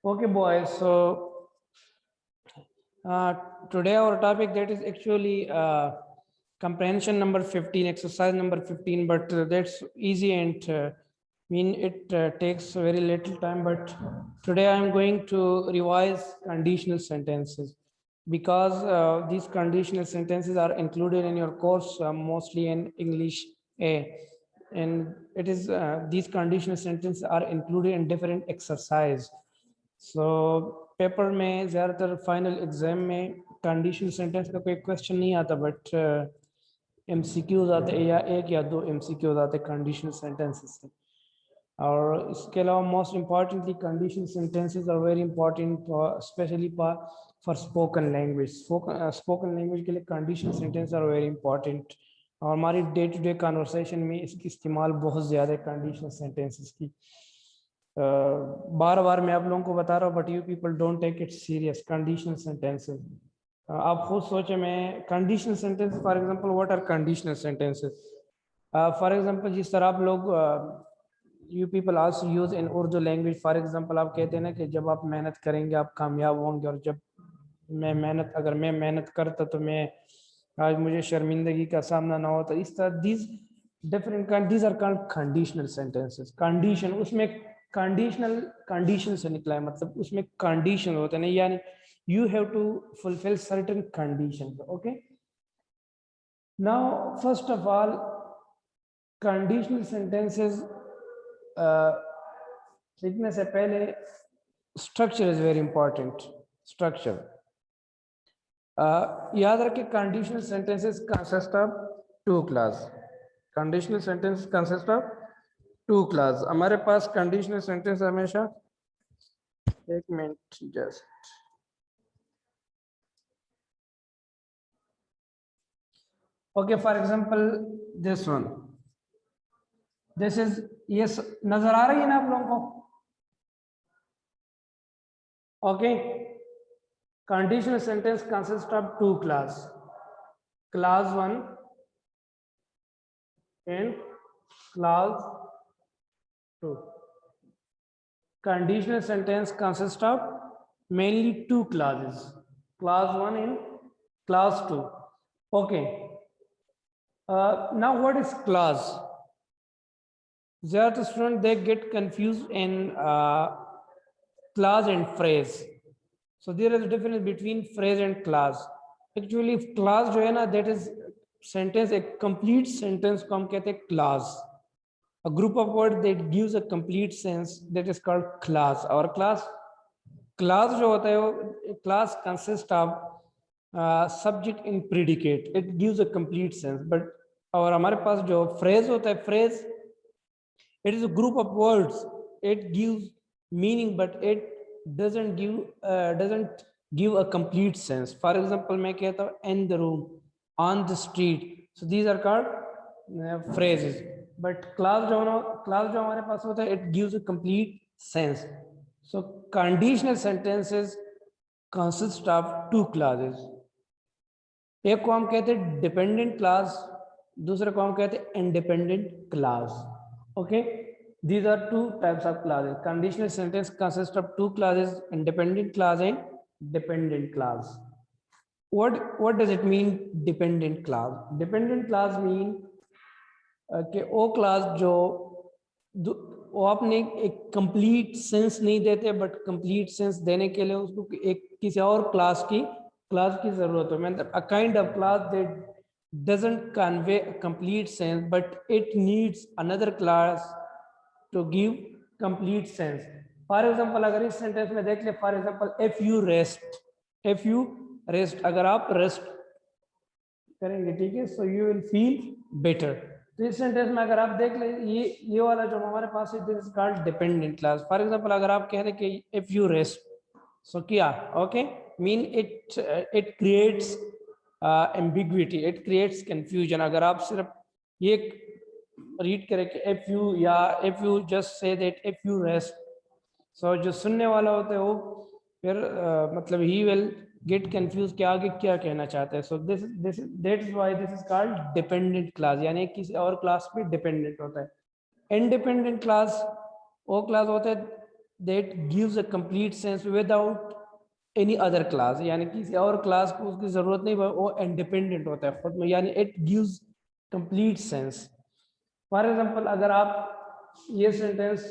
Okay, boys. So today our topic that is actually comprehension number 15, exercise number 15. But that's easy and mean it takes very little time. But today I am going to revise conditional sentences because these conditional sentences are included in your course mostly in English A, and it is these conditional sentences are included in different exercise. So paper में ज़्यादातर final exam में conditional sentence का कोई question नहीं आता, but MCQs आते हैं या एक या दो एमसीक्यूज आते हैं कंडीशनल सेंटेंसेस से। और इसके अलावा most importantly conditional sentences are very important specially for spoken language. Spoken language के लिए conditional sentence are very important, और हमारी डे टू डे कन्वर्सेशन में इसकी इस्तेमाल बहुत ज़्यादा है कंडीशनल सेंटेंसेस की। बार बार मैं आप लोगों को बता रहा हूँ, but you people don't take it serious. Conditional sentences आप खुद सोचे, मैं conditional sentence for example what are conditional sentences. For example जिस तरह आप लोग you people also use in Urdu language. For example आप कहते हैं ना कि जब आप मेहनत करेंगे आप कामयाब होंगे, और जब अगर मैं मेहनत करता तो मैं आज मुझे शर्मिंदगी का सामना ना होता। इस तरह these different these are called conditional sentences. Condition उसमें कंडीशनल कंडीशन से निकला है, मतलब उसमें कंडीशन होते हैं, यानी you have to fulfill certain conditions. Okay, now first of all, conditional sentences लिखने से पहले structure is very important. Structure याद रखें, conditional sentences consist of two class. Conditional sentences consist of two class. हमारे पास conditional sentence हमेशा, एक minute just, okay, for example this one, this is, yes, नजर आ रही है ना आप लोगों को? okay, conditional sentence consists of two class, class 1 and class 2. Conditional sentence consists of mainly two classes, class 1 and class 2. okay, now what is class? Zyada students they get confused in class and phrase. So there is a difference between phrase and class. Actually class जो है ना, that is sentence, a complete sentence को हम कहते हैं class. A group of words that gives a complete sense, that is called class. Our class जो होता है वो class consists of subject and predicate. It gives a complete sense. But और हमारे पास जो phrase होता है, phrase it is a group of words. It gives meaning, but it doesn't give a complete sense. For example, मैं कहता हूँ in the room, on the street. So these are called phrases. But class जो हमारे पास होता है, it gives a complete sense. So conditional sentences consist of two classes. एक को हम कहते हैं dependent class, दूसरे को हम कहते हैं independent class. Okay, these are two types of classes. Conditional sentence consists of two classes, independent class and dependent class. What does it mean, dependent class? Dependent class mean कि वो class जो वो अपने एक कंप्लीट सेंस नहीं देते, but complete sense देने के लिए उसको एक किसी और क्लास की जरूरत है। मतलब a kind of class that doesn't convey a complete sense, but it needs another class to give complete sense. For example, अगर इस सेंटेंस में देख ले, for example, if you rest, अगर आप रेस्ट करेंगे, ठीक है, so you will feel better. तो इस सेंटेंस में अगर आप देख ले, ये वाला जो हमारे पास है, this is called dependent class. For example अगर आप कह रहे कि इफ यू रेस्ट, सो क्या, okay, mean it creates ambiguity, it creates confusion. अगर आप सिर्फ ये रीड करें कि इफ यू, या if you just say that if you rest, so जो सुनने वाला होता है वो फिर मतलब ही विल गेट कंफ्यूज कि आगे क्या कहना चाहते हैं. So this that is why this is called dependent class, यानी किसी और क्लास पे डिपेंडेंट होता है. इंडिपेंडेंट क्लास वो क्लास होता है that gives a complete sense without any other class, यानी किसी और क्लास को उसकी जरूरत नहीं, वो इंडिपेंडेंट होता है खुद में, यानी it gives complete sense. For example अगर आप ये सेंटेंस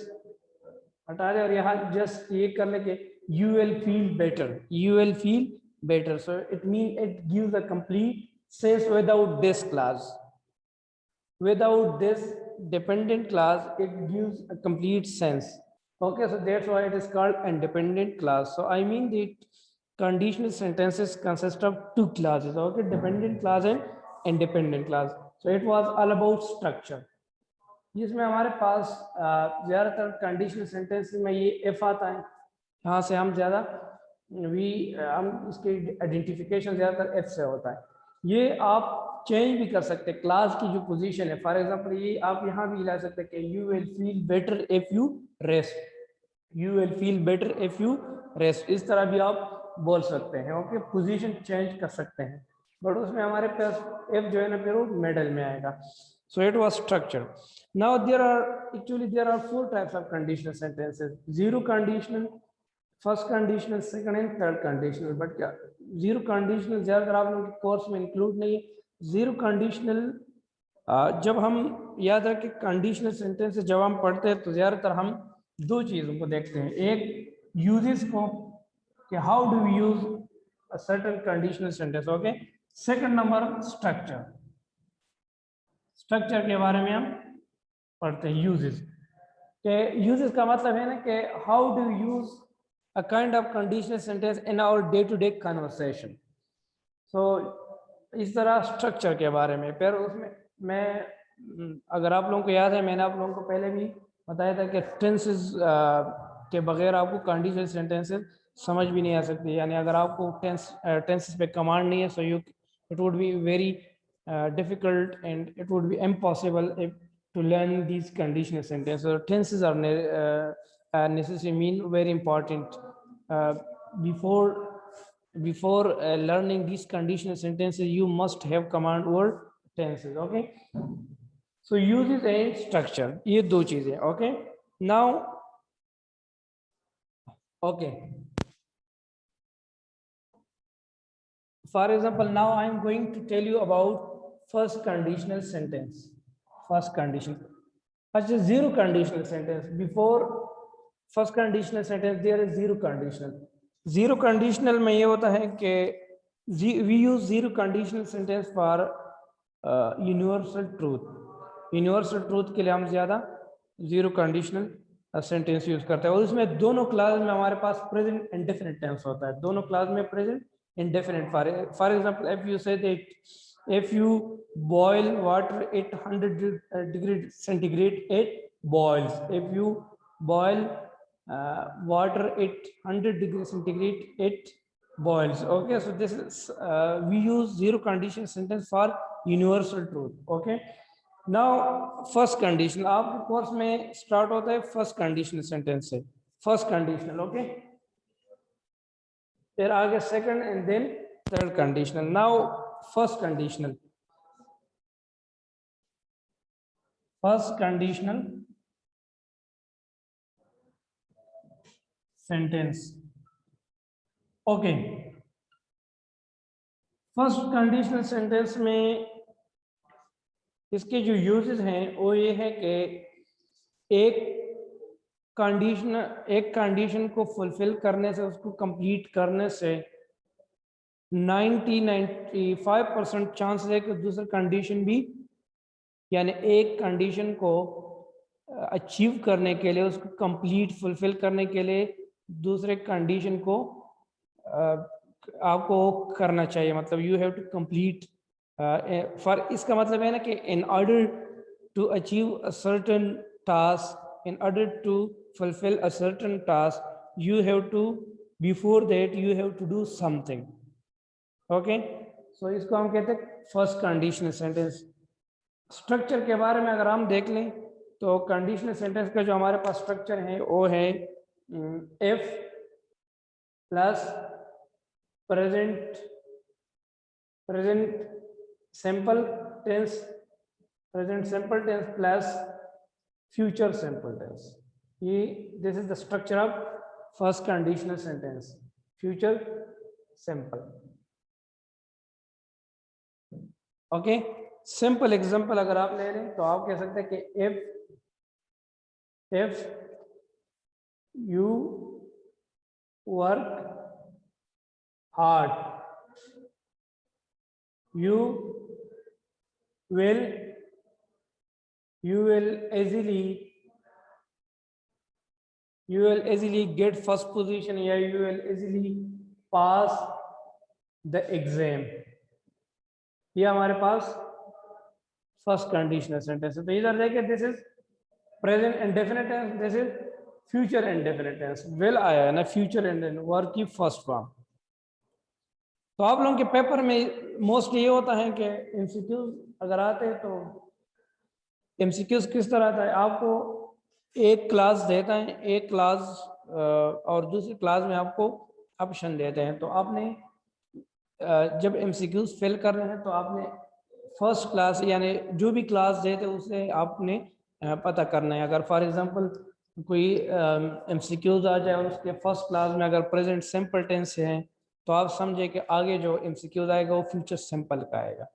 हटा दें और यहाँ जस्ट ये कर ले कि you will feel better, you will feel better, so it means it gives a complete sense without this class. Without this dependent class, it gives a complete sense. Okay, so that's why it is called independent class. So I mean the conditional sentences consist of two classes. Okay, dependent class and independent class. So it was all about structure. जिसमें हमारे पास ज़्यादातर conditional sentence में ये F आता है, यहाँ से हम ज़्यादा हम इसके आइडेंटिफिकेशन ज़्यादातर एफ से होता है. ये आप चेंज भी कर सकते हैं क्लास की जो पोजीशन है. फॉर एग्जांपल ये आप यहाँ भी ला सकते हैं कि you will feel better if you rest, you will feel better if you rest, इस तरह भी आप बोल सकते हैं. ओके, पोजीशन चेंज कर सकते हैं, बट उसमें हमारे पास एफ जो है ना फिर वो मिडल में आएगा. So it was structure. Now there are four types of conditional sentences: zero conditional, first conditional, second and third conditional. But क्या zero conditional ज़्यादातर आप लोगों के कोर्स में इंक्लूड नहीं है. zero conditional जब हम याद रखें कंडीशनल सेंटेंसेस जब हम पढ़ते हैं तो ज़्यादातर हम दो चीज़ों को देखते हैं. एक यूजेस को कि how do we use a certain conditional sentence. Okay, second number structure. Structure के बारे में हम पढ़ते हैं. यूजेस के यूजेस का मतलब है ना कि how do use a kind of conditional sentence in our day to day conversation. So इस तरह स्ट्रक्चर के बारे में फिर उसमें मैं अगर आप लोगों को याद है मैंने आप लोगों को पहले भी बताया था कि टेंसेस के बगैर आपको कंडीशनल सेंटेंसेस समझ भी नहीं आ सकती. यानी अगर आपको टेंसेस पे कमांड नहीं है so you it would be very difficult and it would be impossible if to learn these conditional sentences. So tenses are necessary, mean very important. Before learning these conditional sentences you must have command word tenses. Okay, so uses and structure, ये दो चीजें. Okay, now okay, for example now I am going to tell you about first conditional sentence. First condition, अच्छा, zero conditional sentence. Before first conditional sentence there is zero conditional. Zero conditional में ये होता है कि we use zero conditional sentence for universal truth. Universal truth के लिए हम ज़्यादा zero conditional sentence यूज करते हैं और उसमें दोनों क्लास में हमारे पास present indefinite tense होता है. दोनों क्लास में present indefinite. For example, if you say that if you boil water at 100 degrees centigrade, it boils. If you boil water at 100 degrees centigrade, it boils. Okay, so this is we use zero condition sentence for universal truth. Okay, now first conditional आपके course में start होता है first conditional sentence से. First conditional. Okay, फिर आगे second and then third conditional. Now first conditional. First conditional sentence. Okay, first conditional sentence में इसके जो यूजेस हैं वो ये है कि एक कंडीशन को फुलफिल करने से उसको कंप्लीट करने से 95% चांस है कि दूसरा कंडीशन भी, यानी एक कंडीशन को अचीव करने के लिए उसको कंप्लीट फुलफिल करने के लिए दूसरे कंडीशन को आपको करना चाहिए. मतलब you have to complete for, इसका मतलब है ना कि in order to achieve a certain task, in order to fulfill a certain task you have to, before that you have to do something. Okay, so इसको हम कहते हैं first conditional sentence. Structure के बारे में अगर हम देख लें तो कंडीशनल सेंटेंस का जो हमारे पास स्ट्रक्चर है वो है if plus present simple tense plus future simple tense. ये this is the structure of first conditional sentence, future simple. Okay, simple example अगर आप ले लें तो आप कह सकते हैं कि if you work hard you will easily get first position, या you will easily pass the exam। ये हमारे पास फर्स्ट कंडीशनल सेंटेंस है। तो इधर देखिए this is present indefinite tense, this is future indefinite tense. Will आया है ना, फ्यूचर इंडेफिनिट वर्ब की फर्स्ट फॉर्म। तो आप लोगों के पेपर में मोस्टली ये होता है कि एमसीक्यूज अगर आते हैं तो एमसीक्यूज किस तरह आता है, आपको एक क्लास देता है, एक क्लास और दूसरी क्लास में आपको ऑप्शन देते हैं। तो आपने जब एमसीक्यूज फिल कर रहे हैं तो आपने फर्स्ट क्लास यानी जो भी क्लास देते हैं उसे आपने पता करना है। अगर फॉर एग्जांपल कोई एमसीक्यूज आ जाए और उसके फर्स्ट क्लास में अगर प्रेजेंट सिंपल टेंस है तो आप समझे कि आगे जो एमसीक्यूज आएगा वो फ्यूचर सिंपल का आएगा।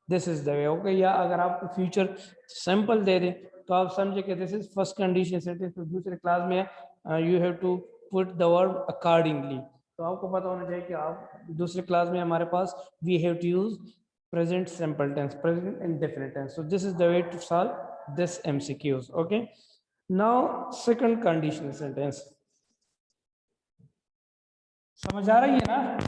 This is the way. Okay, या अगर आपको फ्यूचर सिंपल दे दें तो आप समझे कि this is first condition sentence, तो दूसरे क्लास में you have to put the verb accordingly. तो आपको पता होना चाहिए कि आप दूसरे क्लास में हमारे पास we have to use present simple tense, present indefinite tense. So this is the way to solve this MCQs. Okay, now second conditional sentence, समझ आ रही है ना?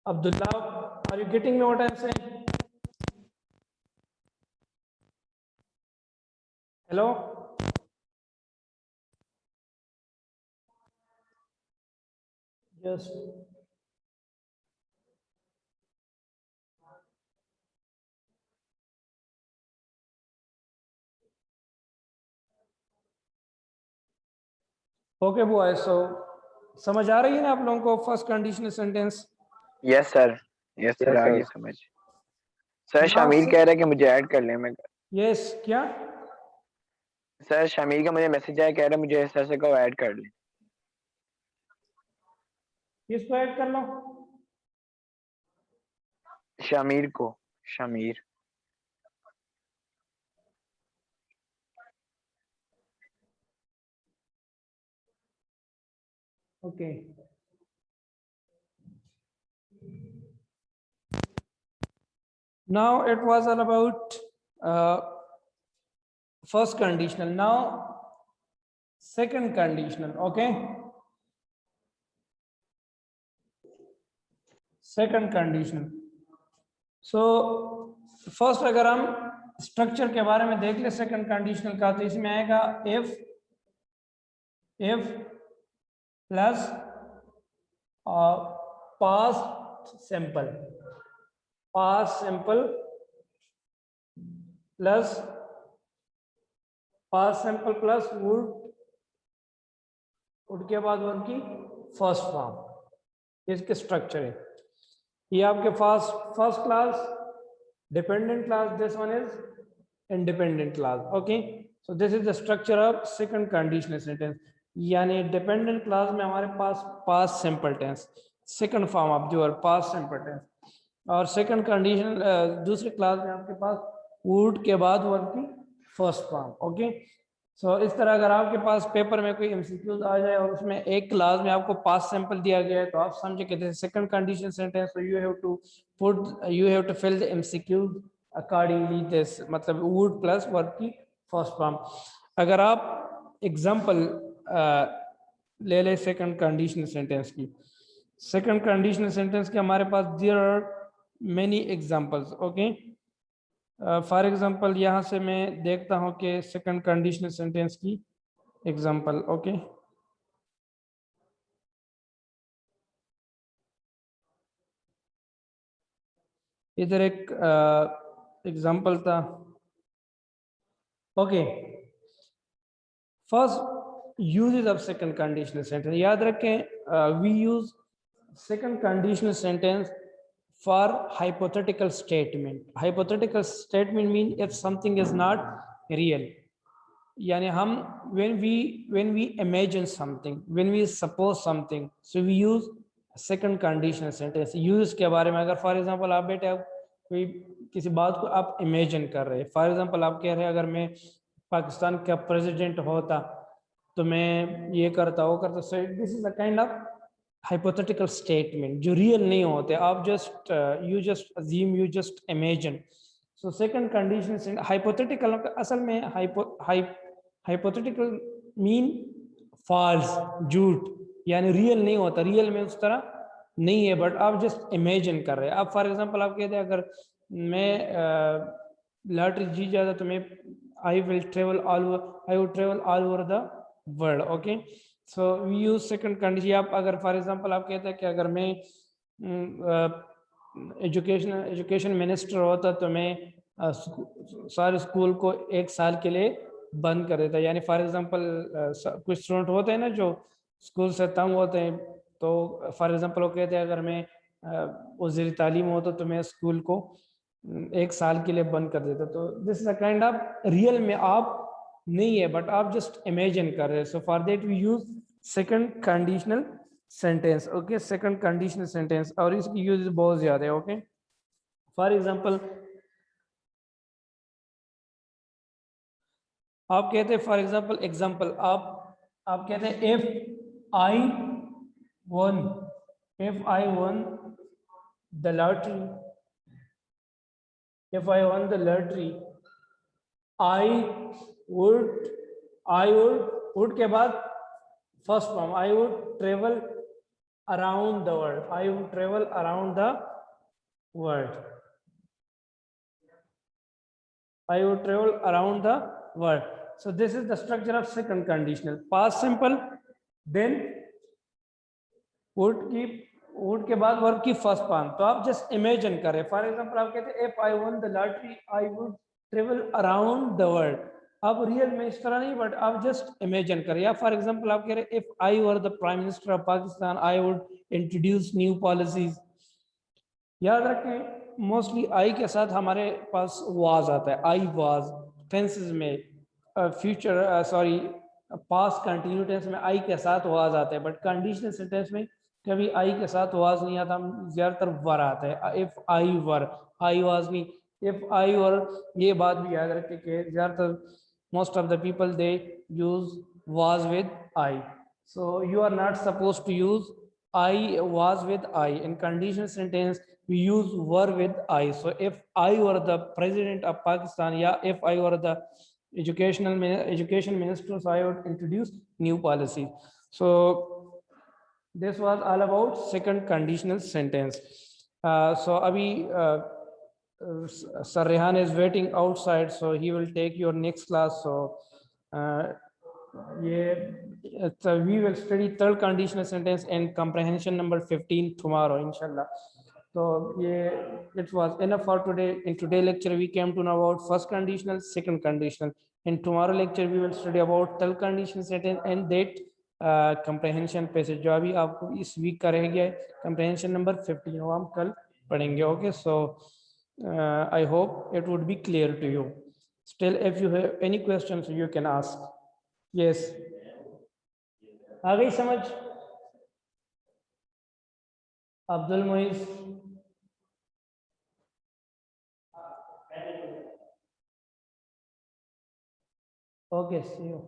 Abdullah, are you getting me what I am saying? Hello? Yes. Okay boys, so समझ आ रही है ना आप लोगों को first conditional sentence? Yes sir, yes sir, आ गई समझ। सर शामिर कह रहा है कि मुझे ऐड कर लें। मैं यस, क्या सर शामिर का मुझे मैसेज आया, कह रहा है मुझे सर को ऐड कर लें। किसको ऐड कर लो? शामिर को, Shamir. Okay, now it was all about first conditional. Now second conditional. Okay, second conditional. So first अगर हम स्ट्रक्चर के बारे में देख ले सेकंड कंडीशनल का, तो इसमें आएगा if plus past simple plus past simple plus would के बाद वर्ब की फर्स्ट फॉर्म। इसके स्ट्रक्चर है ये आपके first class dependent class, this one is independent class. Okay, so this is the structure of second conditional sentence. यानी dependent class में हमारे पास past simple tense, second form of the verb past simple tense, और second condition दूसरे class में आपके पास would के बाद वर्ब की फर्स्ट फॉर्म। ओके, सो इस तरह अगर आपके पास पेपर में कोई एमसीक्यूज आ जाए और उसमें एक क्लास में आपको पास्ट सिंपल दिया गया है तो आप समझे कि second condition sentence, so you have to fill the MCQs accordingly this, मतलब वुड प्लस वर्ब की फर्स्ट फॉर्म। अगर आप एग्जांपल ले ले सेकंड कंडीशनल सेंटेंस की, सेकंड कंडीशनल सेंटेंस के हमारे पास there are many examples. Okay, for example यहाँ से मैं देखता हूँ कि सेकंड कंडीशनल सेंटेंस की एग्जांपल। ओके, इधर एक एग्जांपल था। Okay, first uses of second conditional sentence, याद रखें we use second conditional sentence for hypothetical statement. Hypothetical statement mean if something is not real. यानी हम when we imagine something, when we suppose something, so we use second conditional sentence. use के बारे में अगर for example आप बेटे आप कोई किसी बात को आप इमेजिन कर रहे हैं, फॉर एग्जांपल आप कह रहे हैं अगर मैं पाकिस्तान का प्रेसिडेंट होता तो मैं ये करता वो करता, सो this is a kind of hypothetical statement जो रियल नहीं होते, आप just you just assume, you just imagine. So second condition hypothetical असल में हाइपोथेटिकल मीन फॉल्स, झूठ, यानी रियल नहीं होता, रियल में उस तरह नहीं है, बट आप जस्ट इमेजिन कर रहे हैं. आप फॉर एग्जांपल आप कहते हैं अगर मैं लॉटरी जीत जाता तो मैं I will travel all over the world. Okay, so we use second condition. आप अगर फॉर एग्जांपल आप कहते हैं कि अगर मैं एजुकेशन मिनिस्टर होता तो मैं सारे स्कूल को 1 साल के लिए बंद कर देता. यानी फॉर एग्जांपल कुछ स्टूडेंट होते हैं ना जो स्कूल से तंग होते हैं, तो फॉर एग्जांपल वो कहते हैं अगर मैं वज़ीर तालीम होता तो मैं स्कूल को 1 साल के लिए बंद कर देता. तो this is a kind of real में आप नहीं है, बट आप जस्ट इमेजिन कर रहे हैं. So for that we use second conditional sentence. Okay, second conditional sentence, और इसकी यूज बहुत ज्यादा है. ओके, फॉर एग्जांपल आप कहते हैं फॉर एग्जांपल आप कहते हैं if I one the lottery, if I won the lottery, I would के बाद first form, I would travel around the world. I would travel around the world. I would travel around the world. So this is the structure of second conditional. Past simple, then would के बाद verb की first form. तो आप just imagine करें. For example आप कहते हैं if I one the lottery I would travel around the world. आप रियल में इस तरह नहीं, बट आप जस्ट इमेजिन करें. या फॉर एग्जांपल आप कह रहे हैं if I were the prime minister of Pakistan I would introduce new policies. याद रखें मोस्टली आई के साथ हमारे पास वाज आता है. आई वाज टेंसेस में, future sorry past continue tense में आई के साथ वाज आता है, बट कंडीशनल सेंटेंस में कभी आई के साथ वाज नहीं आता, ज्यादातर वर आता है. If I were, I was नहीं. इफ आई वर, ये बात भी याद रखें कि ज्यादातर most of the people they use was with I. So you are not suppose to use I was with I. In conditional sentence we use were with I. So if I were the president of Pakistan, yeah, if I were the education minister, so I would introduce new policy. So this was all about second conditional sentence. So abhi Sir Rehan is waiting outside, so he will take your next class. So we will study third conditional sentence and comprehension number 15 tomorrow, inshallah. So it was enough for today. In today's lecture we came to know about first conditional, second conditional. In tomorrow lecture we will study about third conditional sentence and that comprehension passage जो अभी आपको इस week का रह गया है, comprehension number 15 वो हम कल पढ़ेंगे. Okay, so I hope it would be clear to you. Still if you have any questions you can ask. Yes, आ गई समझ? Abdul Moiz. Okay, see you.